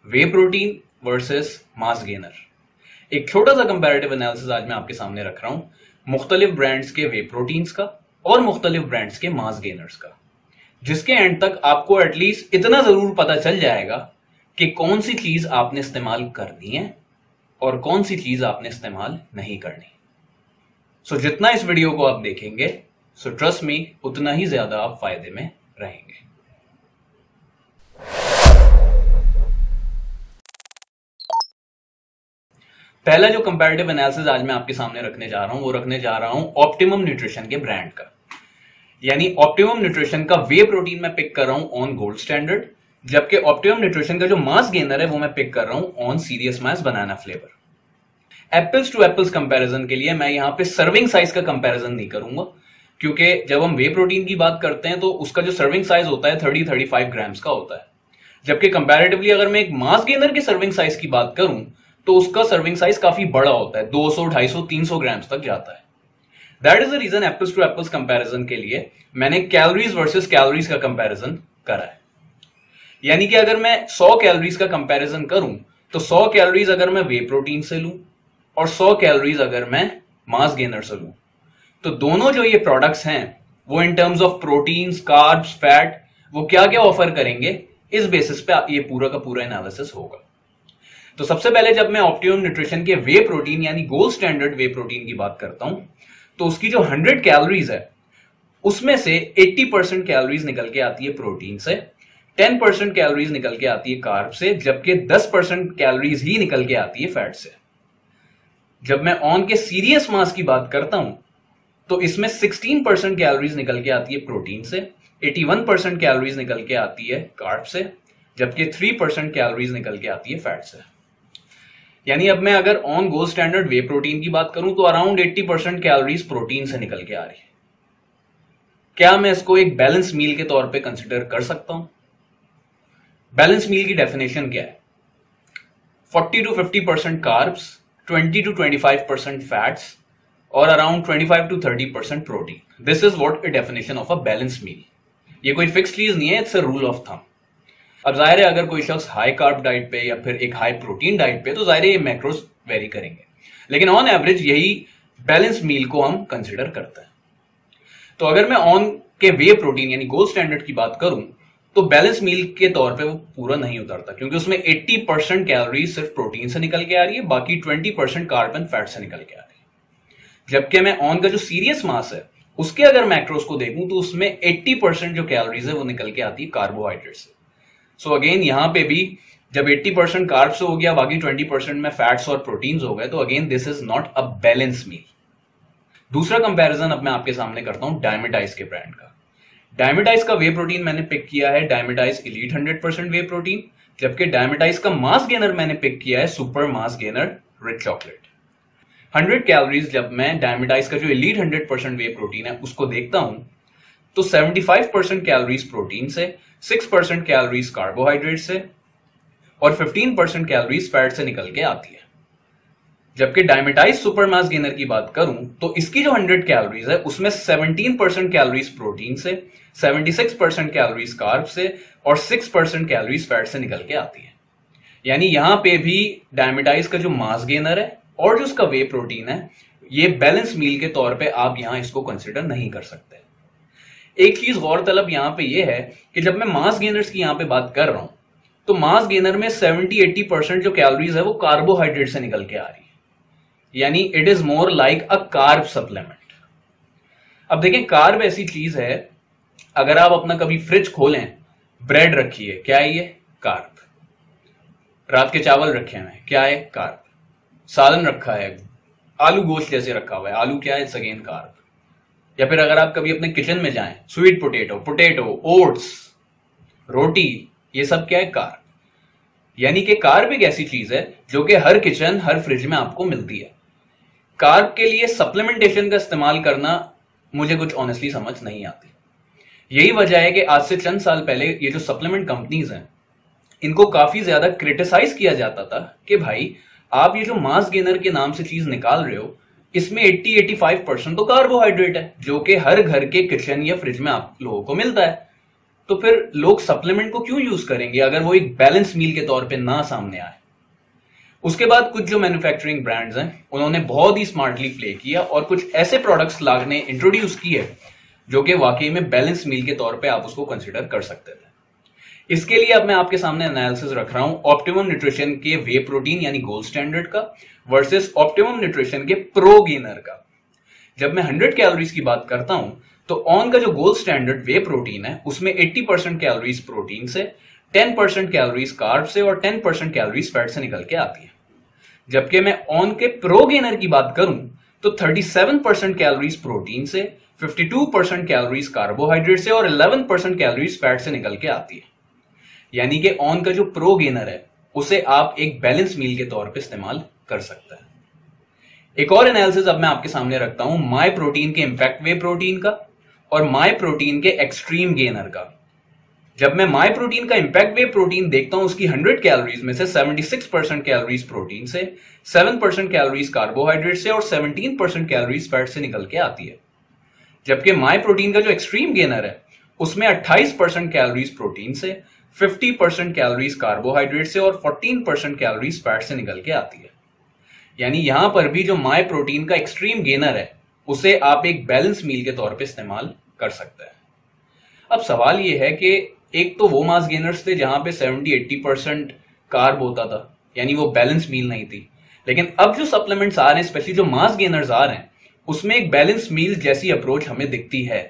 वे protein versus mass gainer. एक छोटा सा कंपैरेटिव एनालिसिस आज मैं आपके सामने रख रहा हूं, मुख्तलिफ ब्रांड्स के वे प्रोटीन्स का और मुख्तलिफ ब्रांड्स के मास गेनर्स का, जिसके एंड तक आपको एटलीस्ट इतना जरूर पता चल जाएगा कि कौन सी चीज आपने इस्तेमाल करनी है और कौन सी चीज आपने इस्तेमाल नहीं करनी। सो जितना इस वीडियो को आप देखेंगे, सो ट्रस्ट मी, उतना ही ज्यादा आप फायदे में रहेंगे। पहला जो कंपैरेटिव एनालिसिस आज मैं आपके सामने रखने जा रहा हूं, वो रखने जा रहा हूं ऑप्टिमम न्यूट्रिशन के ब्रांड का। यानी ऑप्टिमम न्यूट्रिशन का वे प्रोटीन मैं पिक कर रहा हूं ऑन गोल्ड स्टैंडर्ड, जबकि ऑप्टिमम न्यूट्रिशन का जो मास गेनर है वो मैं पिक कर रहा हूं on serious mass banana flavour. Apples to apples comparison के लिए मैं यहां पे सर्विंग साइज का कंपैरिजन नहीं करूंगा, क्योंकि जब हम वे प्रोटीन की बात करते हैं तो उसका जो सर्विंग साइज होता है 30-35 ग्राम्स का होता है, जबकि कंपैरेटिवली अगर मैं एक मास गेनर की सर्विंग साइज की बात करूं तो उसका सर्विंग साइज काफी बड़ा होता है, 200, 250, 300 ग्राम्स तक जाता है। That is the reason apples to apples comparison के लिए मैंने कैलोरीज वर्सेस कैलोरीज का कंपैरिजन करा है। यानी कि अगर मैं 100 कैलोरीज का कंपैरिजन करूं तो 100 कैलोरीज अगर मैं वे प्रोटीन से लूं और 100 कैलोरीज अगर मैं मास गेनर से लूं, तो दोनों जो ये प्रोडक्ट्स हैं वो in terms of proteins, carbs, fat, वो क्या क्या ऑफर करेंगे, इस बेसिस पे ये पूरा का पूरा एनालिसिस होगा। तो सबसे पहले जब मैं ऑप्टिमम न्यूट्रिशन के वे प्रोटीन यानी गोल्ड स्टैंडर्ड वे प्रोटीन की बात करता हूं, तो उसकी जो 100 कैलोरीज है उसमें से 80% कैलोरीज निकल के आती है प्रोटीन से, 10% कैलोरीज निकल के आती है कार्ब से, जबकि 10% कैलोरीज ही निकल के आती है फैट से। जब मैं ऑन के सीरियस मास की बात करता हूं तो इसमें 16% कैलोरीज निकल के आती है प्रोटीन से, 81% कैलोरीज निकल के आती है कार्ब से, जबकि 3% कैलोरीज निकल के आती है फैट से। यानी अब मैं अगर on gold standard way protein की बात करूं तो अराउंड 80% कैलोरीज प्रोटीन से निकल के आ रही है। क्या मैं इसको एक बैलेंस मील के तौर पे कंसिडर कर सकता हूं? बैलेंस मील की डेफिनेशन क्या है? 40-50% कार्ब्स, 20-25% फैट्स और around 25-30% protein. This is what a definition of a balance meal. ये कोई फिक्स चीज नहीं है, it's a rule of thumb. अब जाहिर है अगर कोई शख्स हाई कार्ब डाइट पे या फिर एक हाई प्रोटीन डाइट पे, तो जाहिर है ये मैक्रोस वेरी करेंगे, लेकिन ऑन एवरेज यही बैलेंस मील को हम कंसिडर करते हैं। तो अगर मैं ऑन के वे प्रोटीन यानी गोल्ड स्टैंडर्ड की बात करूं तो बैलेंस मील के तौर पे वो पूरा नहीं उतरता, क्योंकि उसमें 80% कैलोरी सिर्फ प्रोटीन से निकल के आ रही है, बाकी 20% कार्ब एंड फैट से निकल के आ रही है। जबकि मैं ऑन का जो सीरियस मास है उसके अगर मैक्रोस को देखूं तो उसमें 80% जो कैलोरीज है वो निकल के आती है कार्बोहाइड्रेट से। सो अगेन यहां पे भी जब 80% कार्ब से हो गया, बाकी 20% में फैट्स और प्रोटीन्स हो गए, तो again this is not a balance meal. दूसरा कंपैरिजन अब मैं आपके सामने करता हूं डायमेटाइज के ब्रांड का। डायमेटाइज का वे प्रोटीन मैंने पिक किया है डायमेटाइज एलीट 100% वे प्रोटीन, जबकि डायमेटाइज का मास गेनर मैंने पिक किया है super mass gainer rich chocolate. 100 calories जब मैं डायमेटाइज का जो एलीट 100% वे प्रोटीन है उसको देखता हूं तो 75% कैलोरीज प्रोटीन से, 6% कैलोरीज कार्बोहाइड्रेट से और 15% कैलोरीज फैट से निकल के आती है। जबकि डायमेटाइज सुपर मास गेनर की बात करूं तो इसकी जो 100 कैलोरीज है उसमें 17% कैलोरीज प्रोटीन से, 76% कैलोरीज कार्ब से और 6% कैलोरीज फैट से निकल के आती है। यानी यहां पे भी डायमेटाइज का जो मास गेनर है और जो उसका वे प्रोटीन है, ये बैलेंस मील के तौर पे आप यहां इसको कंसिडर नहीं कर सकते। एक चीज गौरतलब यहां पे ये है कि जब मैं मास गेनर्स की यहां पे बात कर रहा हूं तो मास गेनर में 70-80% जो कैलोरीज है वो कार्बोहाइड्रेट से निकल के आ रही है, यानी it is more like a carb supplement. अब देखें, कार्ब ऐसी चीज है, अगर आप अपना कभी फ्रिज खोलें, ब्रेड रखी है, क्या है ये? कार्ब। रात के चावल रखे हैं, क्या है? कार्ब। सालन रखा है, आलू गोश्त जैसे रखा हुआ है, आलू क्या है? It's again carb. या फिर अगर आप कभी अपने किचन में जाएं, स्वीट पोटैटो, ओट्स, रोटी, ये सब क्या है? कार्ब। यानी कि कार्ब एक ऐसी चीज है जो कि हर किचन, हर फ्रिज में आपको मिलती है। कार्ब के लिए सप्लीमेंटेशन का इस्तेमाल करना मुझे कुछ ऑनेस्टली समझ नहीं आती। यही वजह है कि आज से चंद साल पहले ये जो सप्लीमेंट कंपनीज हैं, इनको काफी ज्यादा क्रिटिसाइज किया जाता था कि भाई आप ये जो मास गेनर के नाम से चीज निकाल रहे हो, इसमें 80-85% तो कार्बोहाइड्रेट है, जो कि हर घर के किचन या फ्रिज में आप लोगों को मिलता है। तो फिर लोग सप्लीमेंट को क्यों यूज करेंगे अगर वो एक बैलेंस मील के तौर पे ना सामने आए। उसके बाद कुछ जो मैन्युफैक्चरिंग ब्रांड्स हैं उन्होंने बहुत ही स्मार्टली प्ले किया और कुछ ऐसे प्रोडक्ट्स लाने इंट्रोड्यूस किए जो कि वाकई में बैलेंस मील के तौर पे आप उसको कंसिडर कर सकते थे। इसके लिए अब मैं आपके सामने एनालिसिस रख रहा हूं ऑप्टिमम न्यूट्रिशन के वे प्रोटीन यानी गोल्ड स्टैंडर्ड का वर्सेस ऑप्टिमम न्यूट्रिशन के प्रो गेनर का। जब मैं 100 कैलोरीज की बात करता हूं तो ऑन का जो गोल्ड स्टैंडर्ड वे प्रोटीन है उसमें 80% कैलोरीज प्रोटीन से, 10% कैलोरीज कार्ब से और 10% कैलोरीज फैट से निकल के आती है। जबकि मैं ऑन के प्रो गेनर की बात करूं तो 37% कैलोरीज प्रोटीन से, 52% कैलोरीज कार्बोहाइड्रेट से और 11% कैलोरीज फैट से निकल के आती है। यानी कि ऑन का जो प्रो गेनर है उसे आप एक बैलेंस मील के तौर पे इस्तेमाल कर सकते हैं। एक और एनालिसिस अब मैं आपके सामने रखता हूं माई प्रोटीन के इंपैक्ट वे प्रोटीन का और माई प्रोटीन के एक्सट्रीम गेनर का। जब मैं माई प्रोटीन का इंपैक्ट वे प्रोटीन देखता हूं उसकी 100 कैलोरीज में से 76% कैलोरीज प्रोटीन से, 7% कैलोरीज कार्बोहाइड्रेट से और 17% कैलोरीज फैट से निकल के आती है। जबकि माई प्रोटीन का जो एक्सट्रीम गेनर है उसमें 28% कैलोरीज प्रोटीन से, 50% कैलोरीज कार्बोहाइड्रेट से और 14% कैलोरीज फैट से निकल के आती है। यानी यहां पर भी जो माई प्रोटीन का एक्सट्रीम गेनर है उसे आप एक बैलेंस मील के तौर पे इस्तेमाल कर सकते हैं। अब सवाल यह है कि एक तो वो मास गेनर्स थे जहां पे 70-80% कार्ब होता था, यानी वो बैलेंस मील नहीं थी। लेकिन अब जो सप्लीमेंट्स आ रहे हैं, स्पेशली जो मास गेनर्स आ रहे हैं, उसमें एक बैलेंस मील जैसी अप्रोच हमें दिखती है।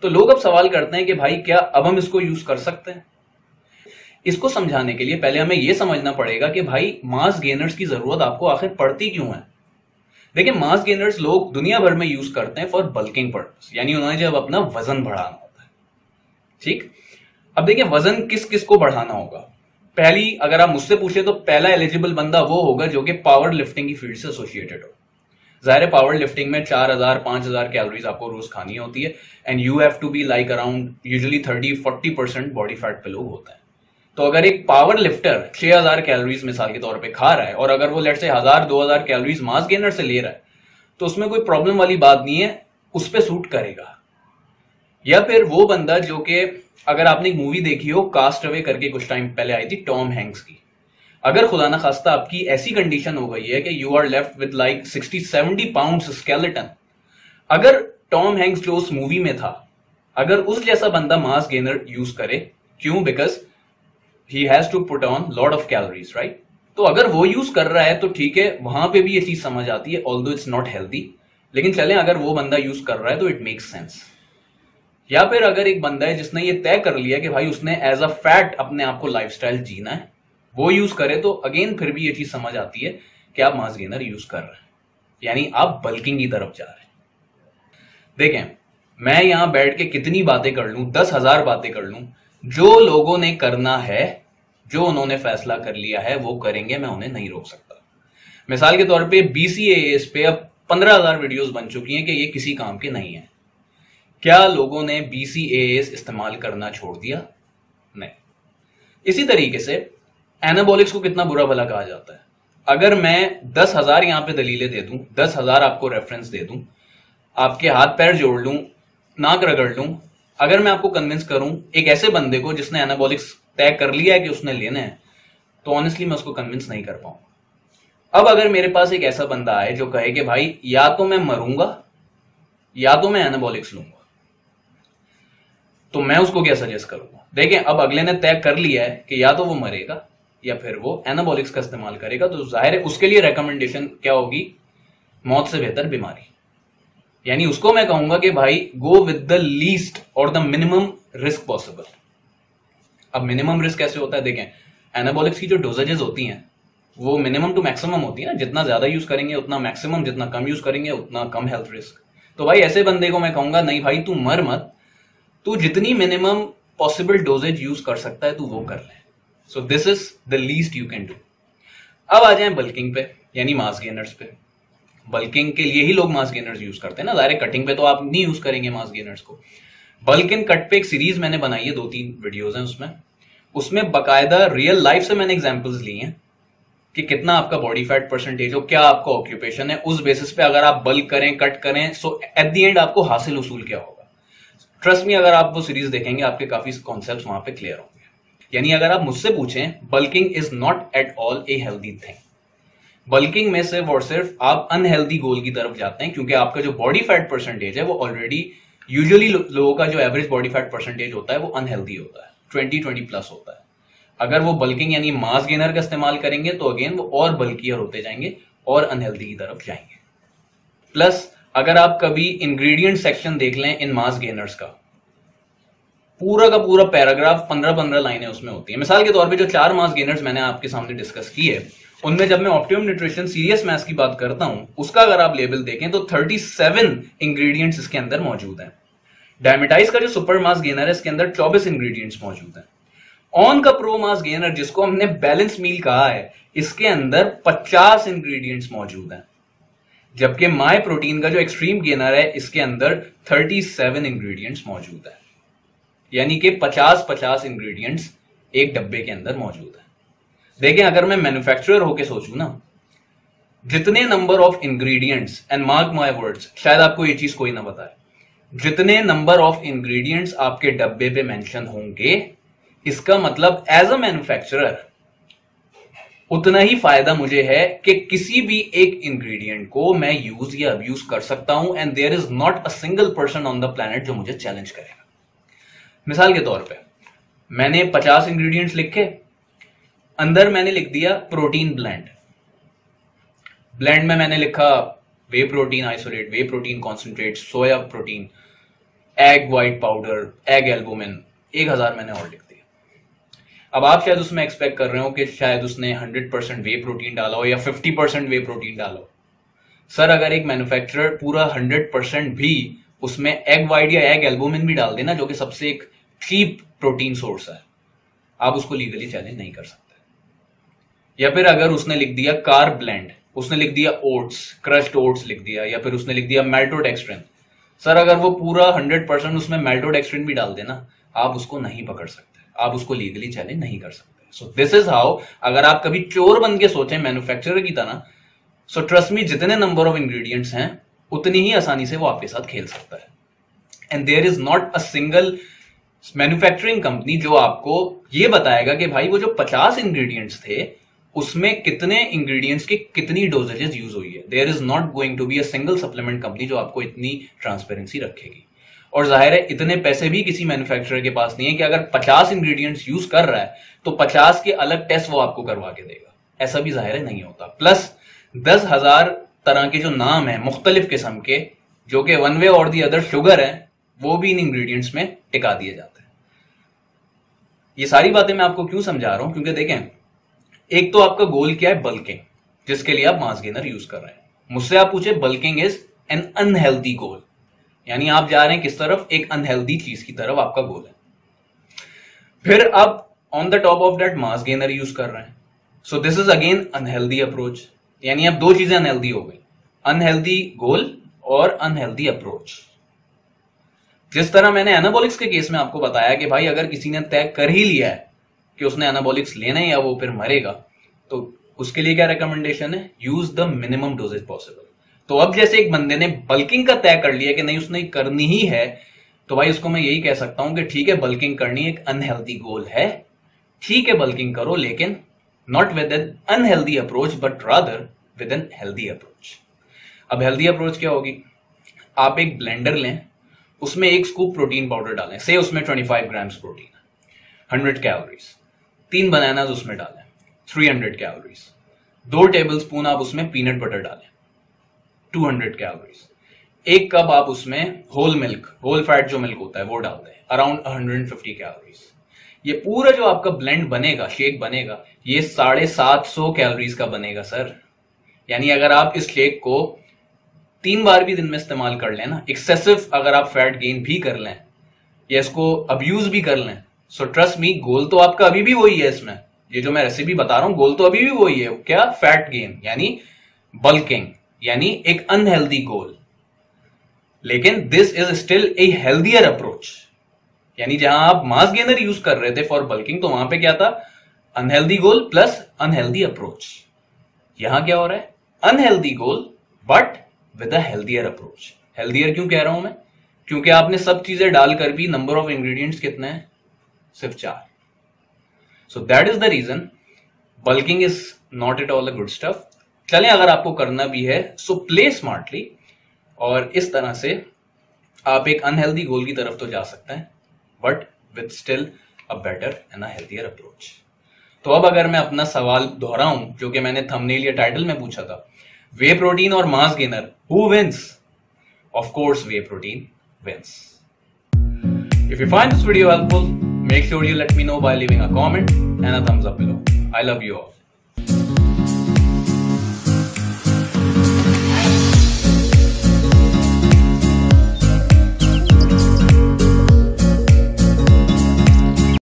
तो लोग अब सवाल करते हैं कि भाई क्या अब हम इसको यूज कर सकते हैं? इसको समझाने के लिए पहले हमें यह समझना पड़ेगा कि भाई मास गेनर्स की जरूरत आपको आखिर पड़ती क्यों है। देखिए, मास गेनर्स लोग दुनिया भर में यूज करते हैं फॉर बल्किंग पर्पस, यानी उन्होंने जब अपना वजन बढ़ाना होता है। ठीक, अब देखिए वजन किस किस को बढ़ाना होगा। पहली अगर आप मुझसे पूछे तो पहला एलिजिबल बंदा वो होगा जो कि पावर लिफ्टिंग की फील्ड से एसोसिएटेड हो। जाहिर है पावर लिफ्टिंग में 4000-5000 कैलोरीज आपको रोज खानी होती है and you have to be like around usually 30-40% body fat पे लोग होता है। तो अगर एक पावर लिफ्टर 6000 कैलोरीज मिसाल के तौर पे खा रहा है और अगर वो लेट से 1000-2000 कैलोरीज मास गेनर से ले रहा है तो उसमें कोई प्रॉब्लम वाली बात नहीं है, उस पर सूट करेगा। या फिर वो बंदा जो कि अगर आपने एक मूवी देखी हो कास्ट अवे करके कुछ टाइम पहले आई थी टॉम हैंक्स की, अगर खुदा ना खास्ता आपकी ऐसी कंडीशन हो गई है कि you are left with like 60-70 pounds skeleton, अगर टॉम हैंक्स जो उस मूवी में था अगर उस जैसा बंदा मास गेनर यूज करे, क्यों? Because he has to put on lot of calories, right? तो अगर वो यूज कर रहा है तो ठीक है, वहां पे भी ये चीज समझ आती है, ऑल्दो इट्स नॉट हेल्दी, लेकिन चले अगर वो बंदा यूज कर रहा है तो इट मेक्स सेंस। या फिर अगर एक बंदा है जिसने ये तय कर लिया कि भाई उसने एज अ फैट अपने आप को लाइफस्टाइल जीना है, वो यूज करे, तो अगेन फिर भी ये चीज समझ आती है कि आप मास गेनर यूज कर रहे हैं, यानी आप बल्किंग की तरफ जा रहे हैं। देखें, मैं यहां बैठ के कितनी बातें कर लूं, 10,000 बातें कर लूं, जो लोगों ने करना है, जो उन्होंने फैसला कर लिया है वो करेंगे, मैं उन्हें नहीं रोक सकता। मिसाल के तौर पे BCAAs पे अब 15,000 वीडियोस बन चुकी हैं कि ये किसी काम के नहीं है। क्या लोगों ने BCAAs इस्तेमाल करना छोड़ दिया? नहीं। इसी तरीके से एनाबॉलिक्स को कितना बुरा भला कहा जाता है। अगर मैं 10,000 यहां पे दलीलें दे दूं, 10,000 आपको रेफरेंस दे दूं, आपके हाथ पैर जोड़ लूं, नाक रगड़ लूं, अगर मैं आपको कन्विंस करूं एक ऐसे बंदे को जिसने एनाबॉलिक्स तय कर लिया है कि उसने लेने हैं, तो ऑनेस्टली मैं उसको कन्विंस नहीं कर पाऊंगा। अब अगर मेरे पास एक ऐसा बंदा आए जो कहे कि भाई या तो मैं मरूंगा या तो मैं एनाबॉलिक्स लूंगा, तो मैं उसको क्या सजेस्ट करूंगा? देखें, अब अगले ने तय कर लिया है कि या तो वो मरेगा या फिर वो एनाबॉलिक्स का इस्तेमाल करेगा, तो जाहिर है उसके लिए रेकमेंडेशन क्या होगी? मौत से बेहतर बीमारी। यानी उसको मैं कहूंगा कि भाई गो विद द लीस्ट और द मिनिमम रिस्क पॉसिबल। अब मिनिमम रिस्क कैसे होता है? देखें, एनाबॉलिक्स की जो डोजेजेस होती हैं वो मिनिमम टू मैक्सिमम होती है ना, जितना ज्यादा यूज करेंगे उतना मैक्सिमम, जितना कम यूज करेंगे उतना कम हेल्थ रिस्क। तो भाई ऐसे बंदे को मैं कहूंगा नहीं भाई तू मर मत, तू जितनी मिनिमम पॉसिबल डोजेज यूज कर सकता है तू वो कर ले। So this is the least you can do. अब आ जाए बल्किंग पे, यानी मास गेनर्स पे। बल्किंग के लिए ही लोग मास गेनर्स यूज करते हैं ना, डायरेक्ट कटिंग पे तो आप नहीं यूज करेंगे मास गेनर्स को। बल्क एंड कट पे एक सीरीज मैंने बनाई है, 2-3 वीडियोस हैं उसमें बकायदा रियल लाइफ से मैंने एग्जांपल्स ली हैं कि कितना आपका बॉडी फैट परसेंटेज हो, क्या आपका ऑक्यूपेशन है, उस बेसिस पे अगर आप बल्क करें, कट करें, सो एट द एंड आपको हासिल उसूल क्या होगा। ट्रस्ट मी, अगर आप वो सीरीज देखेंगे आपके काफी कॉन्सेप्ट्स वहां पे क्लियर होंगे। यानी अगर आप मुझसे पूछें, bulking is not at all a healthy thing. Bulking में सिर्फ और सिर्फ आप अनहेल्दी गोल की तरफ जाते हैं, क्योंकि आपका जो बॉडी फैट परसेंटेज है वो ऑलरेडी, यूजुअली लोगों का जो एवरेज बॉडी फैट परसेंटेज होता है वो अनहेल्दी होता है, 20 प्लस होता है। अगर वो बल्किंग यानी मास गेनर का इस्तेमाल करेंगे तो अगेन वो और बल्कियर होते जाएंगे और अनहेल्दी की तरफ जाएंगे। प्लस अगर आप कभी इंग्रेडिएंट सेक्शन देख लें इन मास गेनर्स का पूरा पैराग्राफ 15 लाइनें उसमें होती है। मिसाल के तौर पे जो 4 मास गेनर्स मैंने आपके सामने डिस्कस किए, उनमें जब मैं ऑप्टिमम न्यूट्रिशन सीरियस मैथ्स की बात करता हूं, उसका अगर आप लेवल देखें तो 37 इंग्रेडिएंट्स इसके अंदर मौजूद हैं। डायमेटाइज का जो सुपर मास गेनर है, इसके अंदर 24 इंग्रेडिएंट्स मौजूद हैं। ऑन का प्रो मास गेनर, जिसको हमने बैलेंस मील कहा है, इसके अंदर 50 इंग्रेडिएंट्स मौजूद हैं। जबकि माय प्रोटीन का जो एक्सट्रीम गेनर है, इसके अंदर 37 इंग्रेडिएंट्स मौजूद है। यानी कि 50 इंग्रेडिएंट्स एक डब्बे के अंदर मौजूद है। देखें, अगर मैं मैन्युफैक्चरर होके सोचूं ना, जितने number of ingredients, and mark my words, शायद आपको ये चीज कोई ना बताए, जितने नंबर ऑफ इंग्रेडिएंट्स आपके डब्बे पे मेंशन होंगे, इसका मतलब एज अ मैन्युफैक्चरर उतना ही फायदा मुझे है कि किसी भी एक इंग्रेडिएंट को मैं यूज या अब्यूज कर सकता हूं, and there is not a single person on the planet जो मुझे चैलेंज करेगा। मिसाल के तौर पे मैंने 50 इंग्रेडिएंट्स लिखे, अंदर मैंने लिख दिया प्रोटीन ब्लेंड। ब्लेंड में मैंने लिखा whey protein isolate, whey protein concentrate, soya protein, egg white powder, egg albumin, 1000 मैंने और लिख दिया। अब आप शायद उसमें एक्सपेक्ट कर रहे हो कि शायद उसने 100% वे प्रोटीन डाला हो या 50% वे प्रोटीन डाला हो। सर, अगर एक मैन्युफैक्चरर पूरा 100% भी उसमें एग व्हाइट या एग एल्बुमिन भी डाल देना, जो कि सबसे एक चीप प्रोटीन सोर्स है, आप उसको लीगली चैलेंज नहीं कर सकते। या फिर अगर उसने लिख दिया कार्ब ब्लेंड, उसने लिख दिया ओट्स, क्रश्ड ओट्स लिख दिया, या फिर उसने लिख दिया मेल्टोडेक्स्ट्रिन, सर अगर वो पूरा 100% उसमें मेल्टोडेक्स्ट्रिन भी डाल देना, आप उसको नहीं पकड़ सकते, आप उसको लीगली चैलेंज नहीं कर सकते। सो दिस इज हाउ, अगर आप कभी चोर बन के सोचें मैन्युफैक्चरर की तरह, सो ट्रस्ट मी, जितने नंबर ऑफ इंग्रेडिएंट्स हैं उतनी ही आसानी से वो आपके साथ खेल सकता है। And there is not a single manufacturing company जो आपको ये बताएगा कि भाई वो जो 50 इंग्रेडिएंट्स थे उसमें कितने इंग्रेडिएंट्स की कितनी डोजेजेस यूज हुई है। There is not going to be a single supplement company जो आपको इतनी ट्रांसपेरेंसी रखेगी। और जाहिर है इतने पैसे भी किसी मैन्युफैक्चरर के पास नहीं है कि अगर 50 इंग्रेडिएंट्स यूज कर रहा है तो 50 के अलग टेस्ट वो आपको करवा के देगा, ऐसा भी जाहिर है नहीं होता। प्लस 10,000 तरह के जो नाम है मुख्तलिफ किस्म के, जो कि वन वे और दी अदर शुगर है, वो भी इन इंग्रेडिएंट्स में टिका दिए जाते हैं। ये सारी बातें मैं आपको क्यों समझा रहा हूं, क्योंकि देखें, एक तो आपका गोल क्या है, बल्किंग, जिसके लिए आप मास गेनर यूज कर रहे हैं। मुझसे आप पूछे बल्किंग इज एन अनहेल्दी गोल, यानी आप जा रहे हैं किस तरफ, एक अनहेल्दी चीज की तरफ आपका गोल है। फिर आप on the top of that mass gainer use कर रहे हैं, so this is again unhealthy approach. यानी अब 2 चीजें अनहेल्दी हो गई, अनहेल्दी गोल और अनहेल्दी अप्रोच। जिस तरह मैंने एनाबॉलिक्स के केस में आपको बताया कि भाई अगर किसी ने तय कर ही लिया है कि उसने एनाबॉलिक्स लेना है या वो फिर मरेगा, तो उसके लिए क्या रिकमेंडेशन है, use the minimum dosage possible. तो अब जैसे एक बंदे ने बल्किंग का तय कर लिया कि नहीं उसने करनी ही है, तो भाई उसको मैं यही कह सकता हूं कि ठीक है बल्किंग करनी एक अनहेल्दी गोल है, ठीक है बल्किंग करो, लेकिन not with N unhealthy approach but rather with N healthy approach. अब हेल्दी अप्रोच क्या होगी, आप एक ब्लेंडर लें, उसमें 1 स्कूप प्रोटीन पाउडर डालें, से उसमें 25 ग्राम्स प्रोटीन, 100 कैलोरीज, 3 बनानास उसमें डालें, 300 कैलोरीज, 2 टेबल स्पून आप उसमें पीनट बटर डालें, 200 कैलोरीज, 1 कप आप उसमें होल मिल्क, होल फैट जो मिल्क होता है वो डाल दें, अराउंड 150 कैलोरीज। ये पूरा जो आपका ब्लेंड बनेगा, शेक बनेगा, ये 750 कैलोरीज का बनेगा सर। यानी अगर आप इस शेक को 3 बार भी दिन में इस्तेमाल कर लें ना, एक्सेसिव अगर आप फैट गेन भी कर लें या इसको अब्यूज भी कर लें, सो ट्रस्ट मी, गोल तो आपका अभी भी वही है। इसमें ये जो मैं रेसिपी बता रहा हूं, गोल तो अभी भी वही है, क्या, फैट गेन यानी बल्किंग, यानी एक अनहेल्दी गोल। लेकिन this is still a healthier approach. यानी जहां आप मास गेनर यूज कर रहे थे फॉर बल्किंग, तो वहां पे क्या था, अनहेल्दी गोल प्लस अनहेल्दी अप्रोच। यहां क्या हो रहा है, unhealthy goal but with a healthier approach. Healthier क्यों कह रहा हूं मैं, क्योंकि आपने सब चीजें डालकर भी नंबर ऑफ इंग्रेडिएंट्स कितने हैं, सिर्फ 4. So that is the reason bulking is not at all a good stuff. चलें, अगर आपको करना भी है सो प्ले स्मार्टली, और इस तरह से आप एक अनहेल्दी गोल की तरफ तो जा सकते हैं, but with still a better and a healthier approach. तो अब अगर मैं अपना सवाल दोहराऊं जो कि मैंने थंबनेल या टाइटल में पूछा था, वे प्रोटीन और mass gainer, who wins? Of course whey protein wins. If you find this video helpful, make sure you let me know by leaving a comment and a thumbs up below. I love you all.